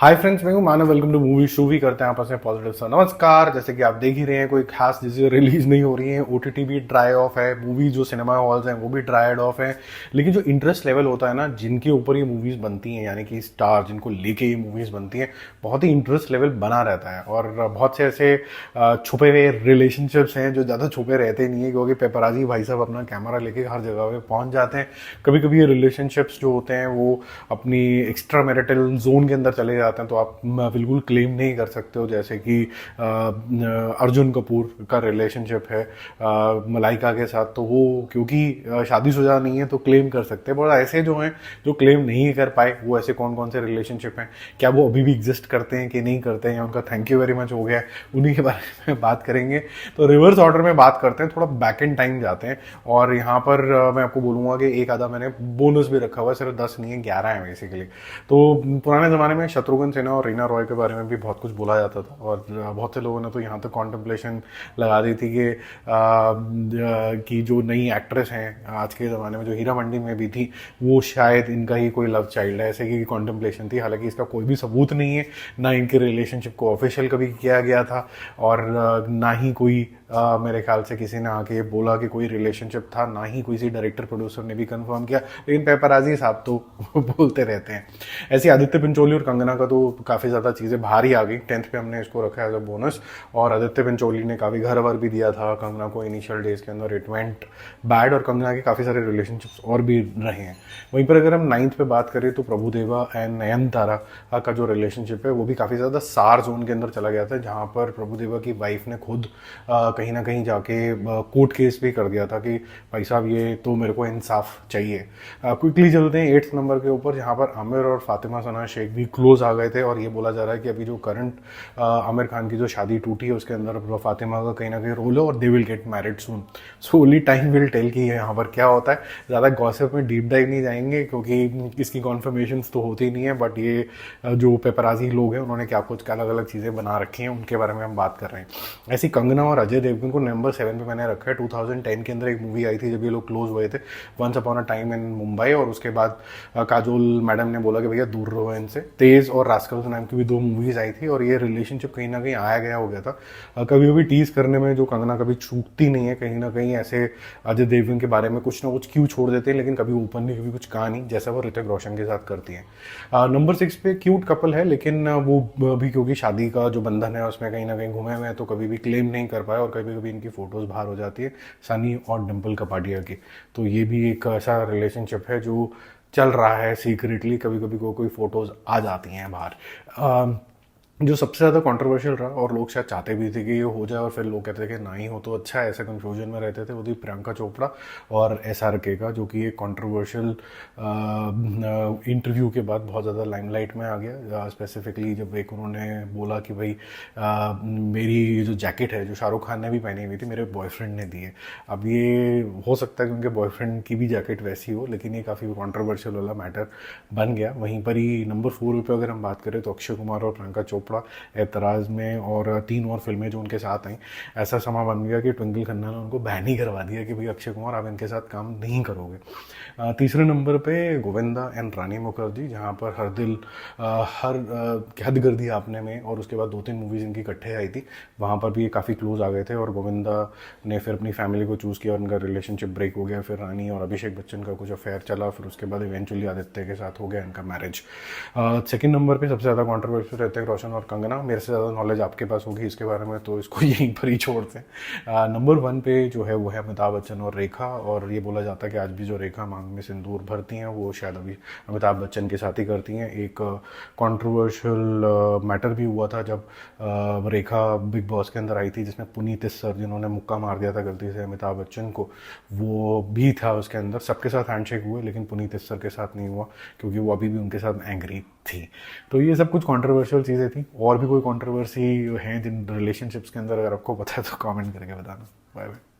हाय friends, मैं हूं Manav. Welcome to movie show. भी करते हैं आपस में पॉजिटिव सा नमस्कार। जैसे कि आप देख ही रहे हैं, कोई खास चीजें रिलीज नहीं हो रही हैं। ओटीटी भी ड्राई ऑफ है, मूवी जो सिनेमा हॉल्स हैं वो भी ड्राइड ऑफ है। लेकिन जो इंटरेस्ट लेवल होता है ना, जिनके ऊपर ये मूवीज बनती हैं, यानी कि स्टार जिनको लेके ये मूवीज बनती हैं, बहुत ही इंटरेस्ट लेवल बना रहता है। और बहुत से ऐसे छुपे हुए रिलेशनशिप्स हैं जो ज़्यादा छुपे रहते नहीं है, क्योंकि पेपराजी भाई साहब अपना कैमरा लेके हर जगह पे पहुंच जाते हैं। कभी कभी ये रिलेशनशिप्स जो होते हैं वो अपनी एक्स्ट्रा मैरिटल जोन के अंदर चले जाते हैं, तो आप बिल्कुल क्लेम नहीं कर सकते हो। जैसे कि अर्जुन कपूर का रिलेशनशिप है मलाइका के साथ, तो वो क्योंकि शादीशुदा नहीं है तो क्लेम कर सकते हैं। बट ऐसे जो हैं जो क्लेम नहीं कर पाए, वो ऐसे कौन कौन से रिलेशनशिप हैं, क्या वो अभी भी एग्जिस्ट करते हैं कि नहीं करते हैं, या उनका थैंक यू वेरी मच हो गया है, उन्हीं के बारे में बात करेंगे। तो रिवर्स ऑर्डर में बात करते हैं, थोड़ा बैक इन टाइम जाते हैं। और यहाँ पर मैं आपको बोलूँगा कि एक आधा मैंने बोनस भी रखा हुआ है, सिर्फ 10 नहीं है 11 है बेसिकली। तो पुराने ज़माने में शत्रुघ्न सिन्हा और रीना रॉय के बारे में भी बहुत कुछ बोला जाता था, और बहुत से लोगों ने तो यहाँ तक कॉन्टेम्पलेशन लगा दी थी कि जो नई एक्ट्रेस हैं आज के ज़माने में, जो हीरा मंडी में भी थी, वो शायद इनका ही कोई लव चाइल्ड है, ऐसे की कॉन्टेम्पलेशन थी। हालांकि इसका कोई भी सबूत नहीं है, ना इनके रिलेशनशिप को ऑफिशियल कभी किया गया था, और ना ही कोई मेरे ख्याल से किसी ने आके बोला कि कोई रिलेशनशिप था, ना ही किसी डायरेक्टर प्रोड्यूसर ने भी कंफर्म किया। लेकिन पेपराजी साहब तो बोलते रहते हैं। ऐसे आदित्य पंचोली और कंगना का तो काफ़ी ज़्यादा चीज़ें बाहर ही आ गई। 10th पे हमने इसको रखा है एज अ बोनस। और आदित्य पंचोली ने काफ़ी घर वर भी दिया था कंगना को इनिशियल डेज के अंदर। इट वेंट बैड, और कंगना के काफ़ी सारे रिलेशनशिप्स और भी रहे हैं। वहीं पर अगर हम 9th पे बात करें तो प्रभुदेवा एंड नयनतारा का जो रिलेशनशिप है वो भी काफ़ी ज़्यादा सार जोन के अंदर चला गया था, जहाँ पर प्रभुदेवा की वाइफ ने खुद कहीं ना कहीं जाके कोर्ट केस भी कर दिया था कि भाई साहब ये तो मेरे को इंसाफ चाहिए। क्विकली चलते हैं 8th नंबर के ऊपर, जहाँ पर आमिर और फातिमा सना शेख भी क्लोज आ गए थे। और ये बोला जा रहा है कि अभी जो करंट आमिर खान की जो शादी टूटी है उसके अंदर फातिमा का कहीं ना कहीं रोल है, और they will get married soon. So only time will tell कि यहाँ पर क्या होता है। ज़्यादा गॉसिप में डीप डाइव नहीं जाएंगे, क्योंकि इसकी कॉन्फर्मेशन तो होती नहीं है। बट ये जो पेपराजी लोग हैं उन्होंने क्या कुछ अलग अलग चीज़ें बना रखी हैं, उनके बारे में हम बात कर रहे हैं। ऐसी कंगना और अजय देवगन को नंबर 7 पे मैंने रखा है। 2010 के अंदर एक मूवी आई थी जब ये लोग क्लोज हुए थे, once upon a time in Mumbai. और उसके बाद काजोल मैडम ने बोला कि भैया दूर रहो इनसे। तेज और रास्कल्स नाम की भी 2 मूवीज आई थी, और ये रिलेशनशिप कहीं ना कहीं आया गया हो गया था। कभी कभी टीज करने में जो कंगना कभी चूकती नहीं है, कहीं ना कहीं ऐसे अजय देवगन के बारे में कुछ ना कुछ क्यों छोड़ देते हैं, लेकिन कभी ओपनली कभी कुछ कहा नहीं, जैसा वो ऋतिक रोशन के साथ करती है। नंबर 6 पे क्यूट कपल है, लेकिन वो भी क्योंकि शादी का जो बंधन है उसमें कहीं ना कहीं घुमे हुए हैं, तो कभी भी क्लेम नहीं कर पाए, और कभी कभी इनकी फोटोज बाहर हो जाती है सनी और डिम्पल कपाडिया की। तो ये भी एक ऐसा रिलेशनशिप है जो चल रहा है सीक्रेटली। कभी कभी कोई फोटोज आ जाती हैं बाहर। जो सबसे ज़्यादा कंट्रोवर्शियल रहा, और लोग शायद चाहते भी थे कि ये हो जाए, और फिर लोग कहते थे कि ना ही हो तो अच्छा है, ऐसे कंफ्यूजन में रहते थे, वो थी प्रियंका चोपड़ा और SRK का, जो कि एक कंट्रोवर्शियल इंटरव्यू के बाद बहुत ज़्यादा लाइमलाइट में आ गया। स्पेसिफिकली जब एक उन्होंने बोला कि भाई मेरी जो जैकेट है जो शाहरुख खान ने भी पहनी हुई थी, मेरे बॉयफ्रेंड ने दी है। अब ये हो सकता है कि उनके बॉयफ्रेंड की भी जैकेट वैसी हो, लेकिन ये काफ़ी कंट्रोवर्शियल वाला मैटर बन गया। वहीं पर ही नंबर 4 पे अगर हम बात करें तो अक्षय कुमार और प्रियंका चोपड़ा एतराज में, और 3 और फिल्में जो उनके साथ आई। ऐसा समा बन गया कि ट्विंकल खन्ना ने उनको बैन ही करवा दिया कि भाई अक्षय कुमार आप इनके साथ काम नहीं करोगे। तीसरे नंबर पे गोविंदा एंड रानी मुखर्जी, जहाँ पर हर दिल हद कर दिया आपने में, और उसके बाद 2-3 मूवीज इनकी इकट्ठे आई थी, वहाँ पर भी ये काफ़ी क्लोज आ गए थे। और गोविंदा ने फिर अपनी फैमिली को चूज़ किया और उनका रिलेशनशिप ब्रेक हो गया। फिर रानी और अभिषेक बच्चन का कुछ अफेयर चला, फिर उसके बाद इवेंचुअली आदित्य के साथ हो गया इनका मैरिज। सेकंड नंबर पे सबसे ज़्यादा कॉन्ट्रोवर्शियल ऋतिक रोशन और कंगना। मेरे से ज़्यादा नॉलेज आपके पास होगी इसके बारे में, तो इसको यहीं पर ही छोड़ते हैं। नंबर 1 पे जो है वो है अमिताभ बच्चन और रेखा। और ये बोला जाता है कि आज भी जो रेखा मांग में सिंदूर भरती हैं वो शायद अभी अमिताभ बच्चन के साथ ही करती हैं। एक कंट्रोवर्शियल मैटर भी हुआ था जब रेखा बिग बॉस के अंदर आई थी, जिसमें पुनीत इस्सर जिन्होंने मुक्का मार दिया था गलती से अमिताभ बच्चन को, वो भी था उसके अंदर। सबके साथ हैंडशेक हुए, लेकिन पुनीत इस्सर के साथ नहीं हुआ, क्योंकि वो अभी भी उनके साथ एंग्री थी। तो ये सब कुछ कंट्रोवर्शियल चीज़ें थी। और भी कोई कंट्रोवर्सी है जिन रिलेशनशिप्स के अंदर, अगर आपको पता है तो कमेंट करके बताना। Bye bye.